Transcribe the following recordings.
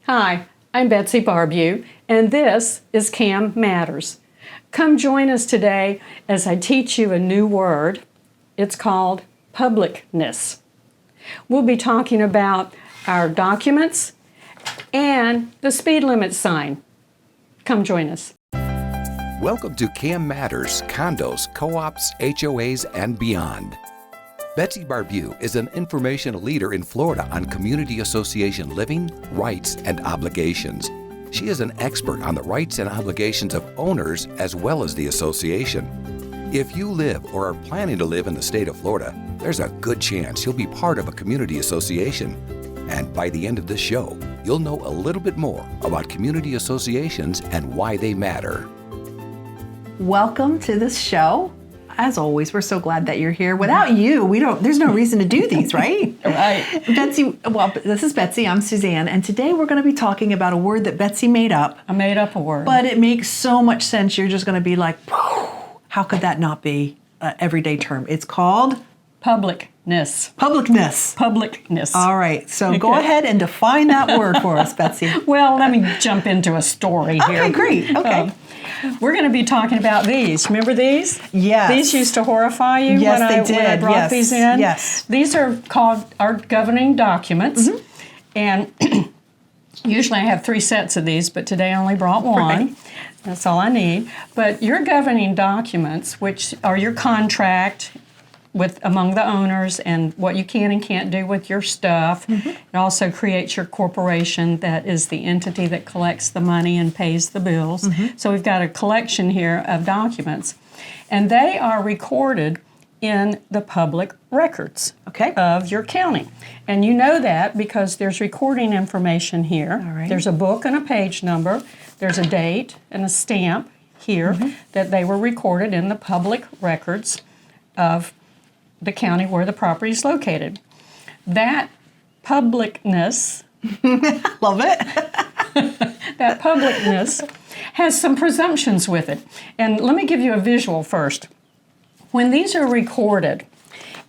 Hi, I'm Betsy BARBIEUX, and this is CAM Matters. Come join us today as I teach you a new word. It's called publicness. We'll be talking about our documents and the speed limit sign. Come join us. Welcome to CAM Matters, Condos, Co-ops, HOAs, and beyond. Betsy BARBIEUX is an informational leader in Florida on community association living, rights, and obligations. She is an expert on the rights and obligations of owners as well as the association. If you live or are planning to live in the state of Florida, there's a good chance you'll be part of a community association. And by the end of this show, you'll know a little bit more about community associations and why they matter. Welcome to this show. As always, we're so glad that you're here. Without you, there's no reason to do these, right? Right. Betsy, well, this is Betsy, I'm Suzanne, and today we're going to be talking about a word that Betsy made up. I made up a word. But it makes so much sense, you're just going to be like, how could that not be an everyday term? It's called? Publicness. Publicness. Publicness. All right, so go ahead and define that word for us, Betsy. Well, let me jump into a story here. Okay, great. Okay. We're going to be talking about these. Remember these? Yes. These used to horrify you Yes, when I brought yes. these in? Yes. These are called our governing documents. Mm-hmm. And usually I have 3 sets of these, but today I only brought one. Right. That's all I need. But your governing documents, which are your contract among the owners and what you can and can't do with your stuff. Mm-hmm. It also creates your corporation, that is the entity that collects the money and pays the bills. Mm-hmm. So we've got a collection here of documents. And they are recorded in the public records of your county. And you know that because there's recording information here. All right. There's a book and a page number. There's a date and a stamp here that they were recorded in the public records of the county where the property is located. That publicness, Love it. that publicness has some presumptions with it. And let me give you a visual first. When these are recorded,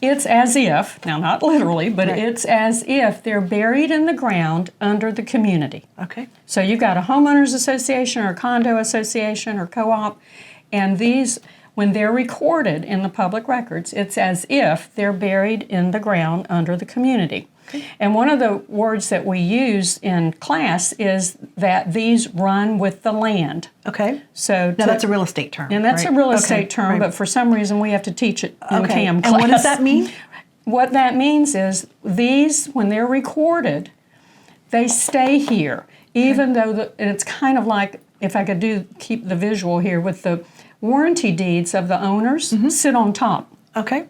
it's as if, now not literally, but it's as if they're buried in the ground under the community. Okay. So you've got a homeowners association or a condo association or co-op, and these, when they're recorded in the public records, it's as if they're buried in the ground under the community. Okay. And one of the words that we use in class is that these run with the land. Okay. So now that's a real estate term. And that's right? a real estate Okay, term, right. but for some reason we have to teach it in CAM class. And what does that mean? What that means is these, when they're recorded, they stay here, even though and it's kind of like, if I could keep the visual here, with the warranty deeds of the owners sit on top. Okay.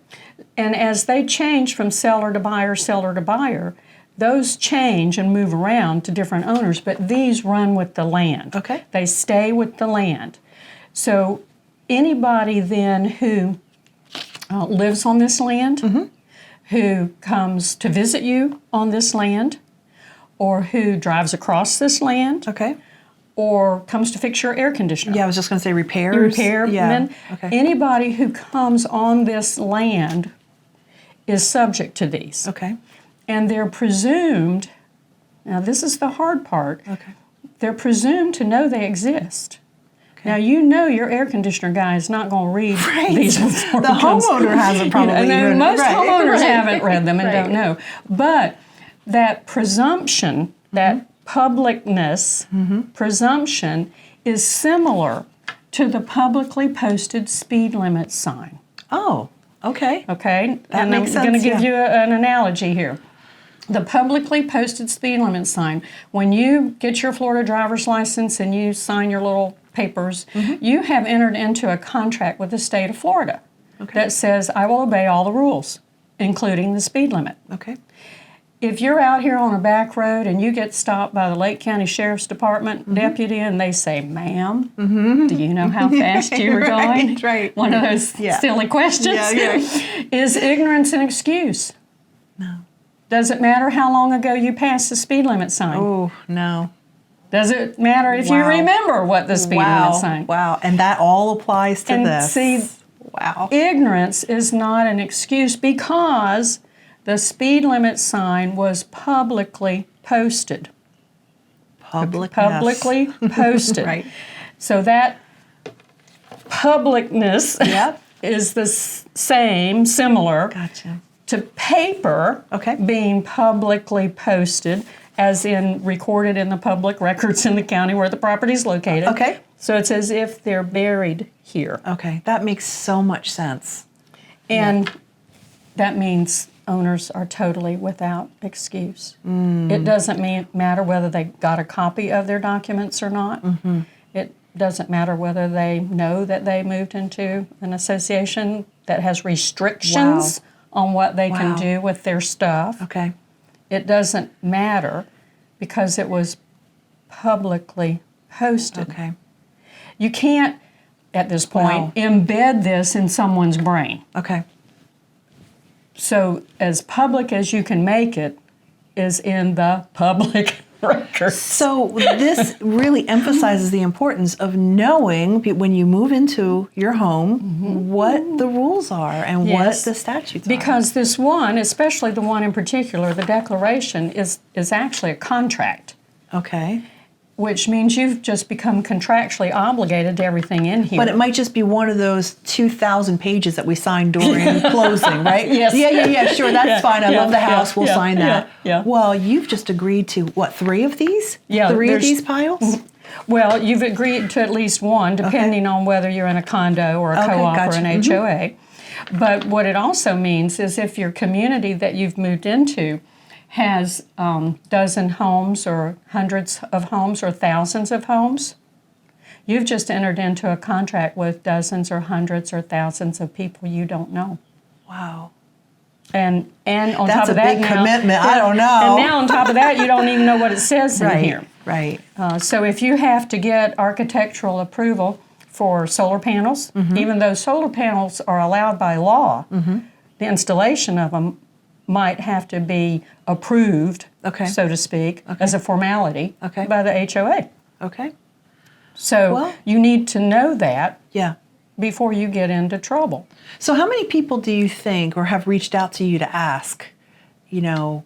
And as they change from seller to buyer, those change and move around to different owners, but these run with the land. Okay. They stay with the land. So anybody then who lives on this land, who comes to visit you on this land, or who drives across this land, Okay. or comes to fix your air conditioner. Yeah, I was just going to say repairs. Repairmen. Yeah. Okay. Anybody who comes on this land is subject to these. Okay. And they're presumed, now this is the hard part, they're presumed to know they exist. Okay. Now you know your air conditioner guy is not going to read these before the homeowner hasn't probably even. Most homeowners haven't read them and Right. don't know. But that presumption, that publicness presumption is similar to the publicly posted speed limit sign. Oh, okay. Okay? That makes sense, I'm going to give yeah. you an analogy here. The publicly posted speed limit sign, when you get your Florida driver's license and you sign your little papers, you have entered into a contract with the state of Florida that says, I will obey all the rules, including the speed limit. Okay. If you're out here on a back road and you get stopped by the Lake County Sheriff's Department deputy and they say, ma'am, do you know how fast you were going? Right. One of those silly questions. Is ignorance an excuse? No. Does it matter how long ago you passed the speed limit sign? Oh, no. Does it matter if you remember what the speed limit sign? Wow, and that all applies to this. See, ignorance is not an excuse because the speed limit sign was publicly posted. publicly posted. Right. So that publicness Yep. is the same, similar Gotcha. to paper Okay. being publicly posted, as in recorded in the public records in the county where the property is located. Okay. So it's as if they're buried here. Okay, that makes so much sense. And that means owners are totally without excuse. It doesn't matter whether they got a copy of their documents or not. It doesn't matter whether they know that they moved into an association that has restrictions on what they can do with their stuff. Okay. It doesn't matter because it was publicly posted. Okay. You can't, at this point, embed this in someone's brain. Okay. So as public as you can make it is in the public records. So this really emphasizes the importance of knowing when you move into your home what the rules are and what the statutes are. Because this one, especially the one in particular, the declaration, is actually a contract. Okay. Which means you've just become contractually obligated to everything in here. But it might just be one of those 2,000 pages that we signed during closing, right? Yes. Yeah, sure, that's fine. I love the house, we'll sign that. Yeah. Well, you've just agreed to, what, 3 of these? Yeah, 3 of these piles? Well, you've agreed to at least one, depending on whether you're in a condo or a co-op gotcha. or an HOA. But what it also means is if your community that you've moved into has dozen homes or hundreds of homes or thousands of homes, you've just entered into a contract with dozens or hundreds or thousands of people you don't know. Wow. And on That's top of a that big now, commitment. I don't know. And now on top of that, you don't even know what it says in here. Right. So if you have to get architectural approval for solar panels, even though solar panels are allowed by law, the installation of them might have to be approved, so to speak, as a formality by the HOA. Okay. So you need to know that Yeah. before you get into trouble. So how many people do you think or have reached out to you to ask, you know,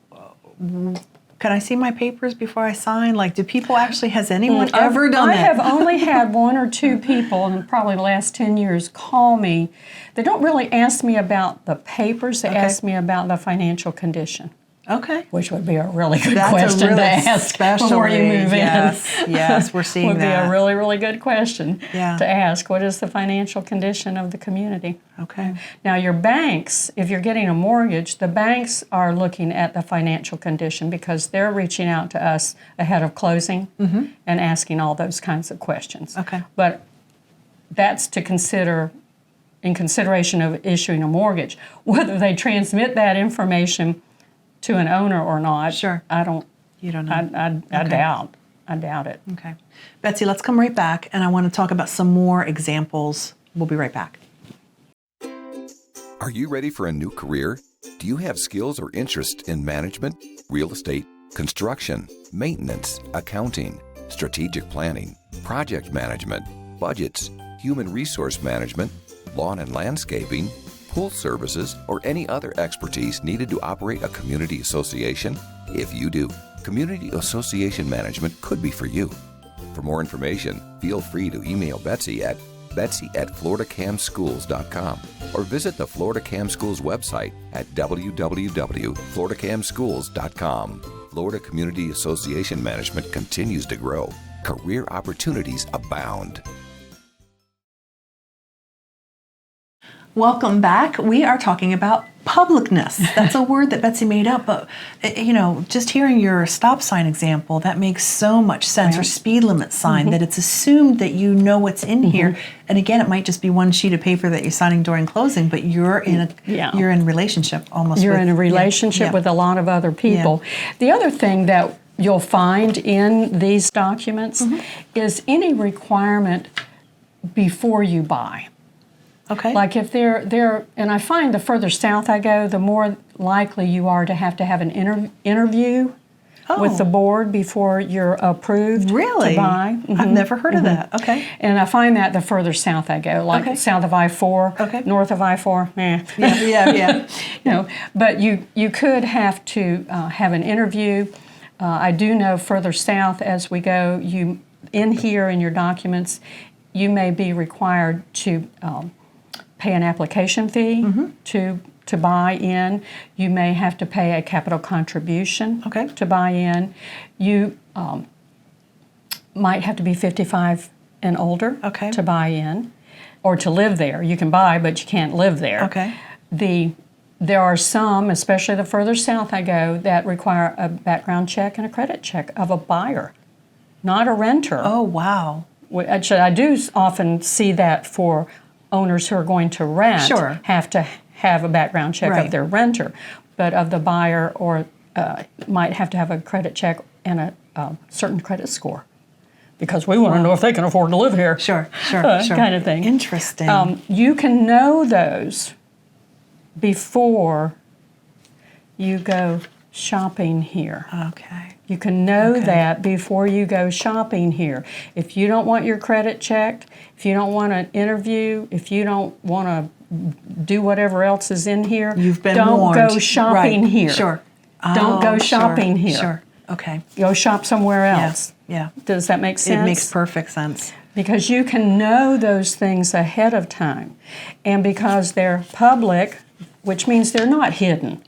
can I see my papers before I sign? Like, do people actually, has anyone ever done that? I have only had 1 or 2 people in probably the last 10 years call me. They don't really ask me about the papers, they ask me about the financial condition. Okay. Which would be a really good That's question a really to ask before you move in. Yes, we're seeing would that. Would be a really, really good question to Yeah. ask. What is the financial condition of the community? Okay. Now your banks, if you're getting a mortgage, the banks are looking at the financial condition because they're reaching out to us ahead of closing and asking all those kinds of questions. Okay. But that's to consider in consideration of issuing a mortgage. Whether they transmit that information to an owner or not, I don't. You don't know. I doubt. I doubt it. Okay. Betsy, let's come right back, and I want to talk about some more examples. We'll be right back. Are you ready for a new career? Do you have skills or interest in management, real estate, construction, maintenance, accounting, strategic planning, project management, budgets, human resource management, lawn and landscaping, pool services, or any other expertise needed to operate a community association? If you do, community association management could be for you. For more information, feel free to email Betsy at betsy@floridacamschools.com or visit the Florida Cam Schools website at www.floridacamschools.com. Florida Community Association Management continues to grow. Career opportunities abound. Welcome back. We are talking about publicness. That's a word that Betsy made up, but you know, just hearing your stop sign example, that makes so much sense, or speed limit sign, that it's assumed that you know what's in here. And again, it might just be one sheet of paper that you're signing during closing, but you're in a you're in relationship almost. You're in a relationship with a lot of other people. The other thing that you'll find in these documents is any requirement before you buy. Okay. Like if they're, and I find the further south I go, the more likely you are to have an interview with the board before you're approved to buy. I've never heard of that. Okay. And I find that the further south I go, like south of I-4, north of I-4, Yeah. you know, but you could have to have an interview. I do know further south as we go, in here in your documents, you may be required to pay an application fee to buy in. You may have to pay a capital contribution to buy in. You might have to be 55 and older to buy in, or to live there. You can buy, but you can't live there. There are some, especially the further south I go, that require a background check and a credit check of a buyer, not a renter. Oh, wow. Actually, I do often see that for owners who are going to rent, have to have a background check of their renter, but of the buyer, or might have to have a credit check and a certain credit score, because we want to know if they can afford to live here. Kind of thing. Interesting. You can know those before you go shopping here. You can know that before you go shopping here. If you don't want your credit checked, if you don't want an interview, if you don't want to do whatever else is in here, don't warned. go shopping here. Don't go shopping here. Go shop somewhere else. Does that make sense? It makes perfect sense. Because you can know those things ahead of time. And because they're public, which means they're not hidden.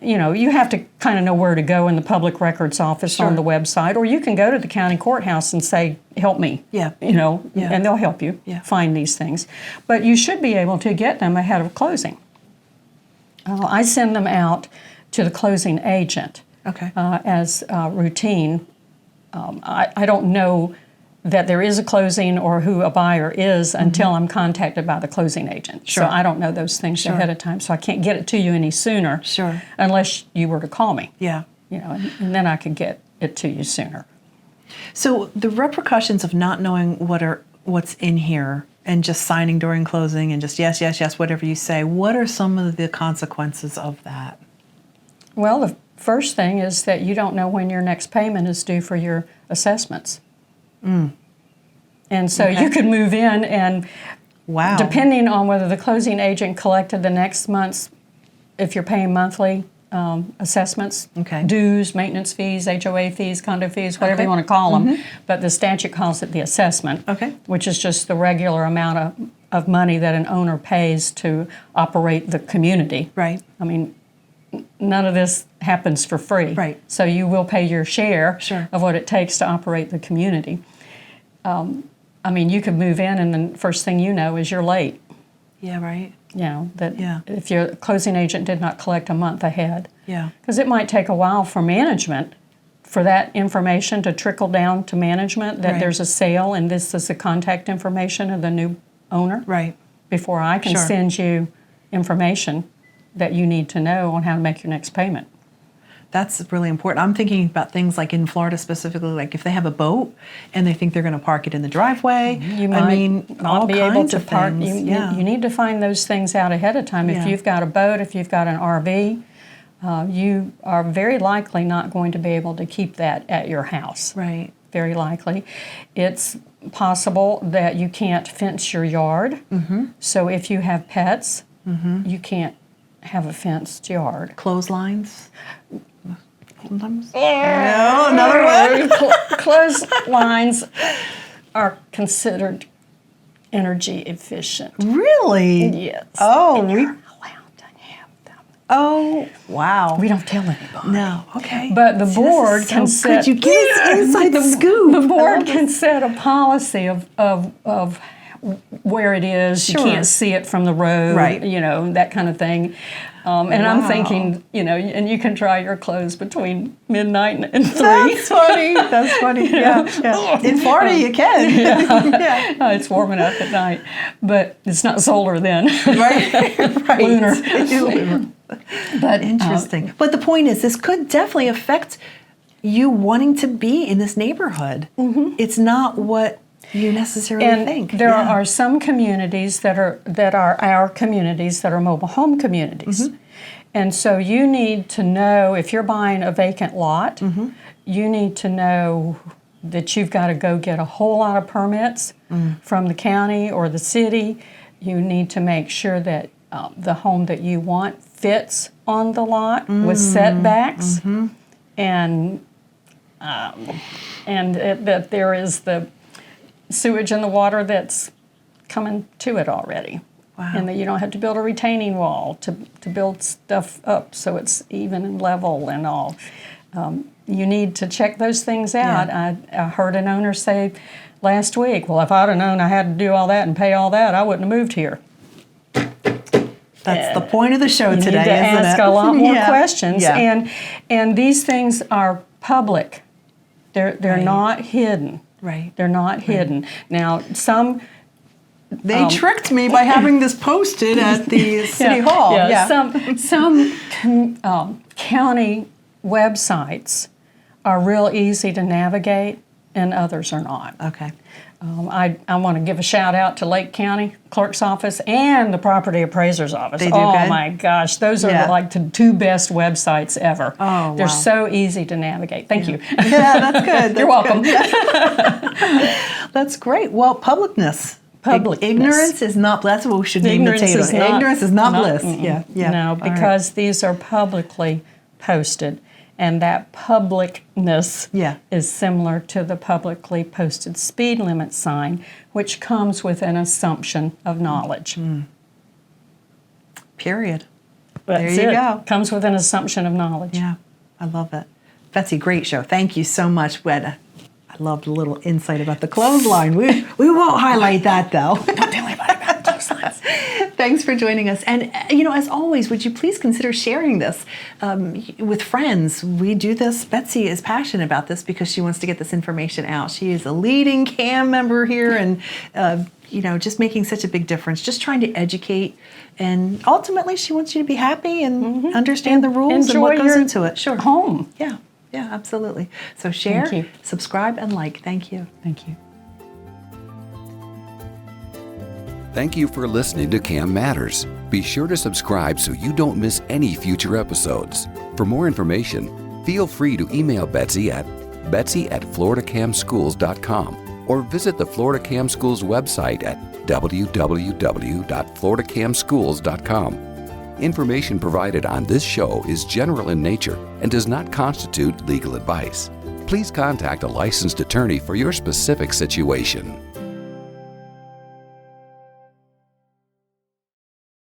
You know, you have to kind of know where to go in the public records office on the website, or you can go to the county courthouse and say, help me, you know, and they'll help you find these things. But you should be able to get them ahead of closing. I send them out to the closing agent as routine. I don't know that there is a closing or who a buyer is until I'm contacted by the closing agent. So I don't know those things ahead of time, so I can't get it to you any sooner unless you were to call me. You know, and then I could get it to you sooner. So the repercussions of not knowing what's in here and just signing during closing and just yes, whatever you say, what are some of the consequences of that? Well, the first thing is that you don't know when your next payment is due for your assessments. And so you could move in and, depending on whether the closing agent collected the next month's, if you're paying monthly assessments, dues, maintenance fees, HOA fees, condo fees, whatever you want to call them, but the statute calls it the assessment, which is just the regular amount of money that an owner pays to operate the community. I mean, none of this happens for free. So you will pay your share of what it takes to operate the community. I mean, you could move in and the first thing you know is you're late. You know, that if your closing agent did not collect a month ahead. Because it might take a while for management, for that information to trickle down to management, that there's a sale and this is the contact information of the new owner. Before I can send you information that you need to know on how to make your next payment. That's really important. I'm thinking about things like in Florida specifically, like if they have a boat and they think they're going to park it in the driveway. You might not be able to park. You need to find those things out ahead of time. If you've got a boat, if you've got an RV, you are very likely not going to be able to keep that at your house. Very likely. It's possible that you can't fence your yard. So if you have pets, you can't have a fenced yard. Clotheslines? Sometimes? No, another one. Clotheslines are considered energy efficient. Really? Yes. Oh, and you're allowed to have them. Oh, wow. We don't tell anybody. No, okay. But the board can set. You give us inside the scoop. The board can set a policy of where it is. You can't see it from the road. You know, that kind of thing. And I'm thinking, you know, and you can dry your clothes between midnight and 3. That's funny. That's funny. In Florida, you can. It's warm enough at night, but it's not solar then. Lunar. But interesting. But the point is, this could definitely affect you wanting to be in this neighborhood. It's not what you necessarily think. There are some communities that are our communities that are mobile home communities. And so you need to know, if you're buying a vacant lot, you need to know that you've got to go get a whole lot of permits from the county or the city. You need to make sure that the home that you want fits on the lot with setbacks. and that there is the sewage and the water that's coming to it already. Wow. And that you don't have to build a retaining wall to build stuff up so it's even and level and all. You need to check those things out. Yeah. I heard an owner say last week, well, if I'd have known I had to do all that and pay all that, I wouldn't have moved here. That's the point of the show today, You need to isn't ask it? a lot more Yeah. questions. Yeah. And these things are public. They're Right. not hidden. Right. They're not hidden. Now, some They tricked me by having this posted at the City Hall. Yeah. Some county websites are real easy to navigate, and others are not. Okay. I want to give a shout out to Lake County Clerk's Office and the Property Appraiser's Office. They do oh good? my gosh, those are Yeah. like the two best websites ever. Oh, They're wow. so easy to navigate. Thank you. Yeah, that's good. You're welcome. That's great. Well, publicness. Publicness. Ignorance is not, that's what we should name the title. Ignorance is not bliss. Yeah, yeah. No, All right. because these are publicly posted, and that publicness Yeah. is similar to the publicly posted speed limit sign, which comes with an assumption of knowledge. Period. That's There you it. go. Comes with an assumption of knowledge. Yeah, I love it. Betsy, great show. Thank you so much. I loved a little insight about the clothesline. We won't highlight that, though. Don't tell anybody about the clotheslines. Thanks for joining us. And, as always, would you please consider sharing this with friends? We do this. Betsy is passionate about this because she wants to get this information out. She is a leading CAM member here and, just making such a big difference, just trying to educate. And ultimately, she wants you to be happy and understand the rules and what goes into it. Sure. Home. Yeah, absolutely. So share, Thank you. subscribe, and like. Thank you. Thank you. Thank you for listening to CAM Matters. Be sure to subscribe so you don't miss any future episodes. For more information, feel free to email Betsy at betsy@floridacamschools.com or visit the Florida Cam Schools website at www.floridacamschools.com. Information provided on this show is general in nature and does not constitute legal advice. Please contact a licensed attorney for your specific situation.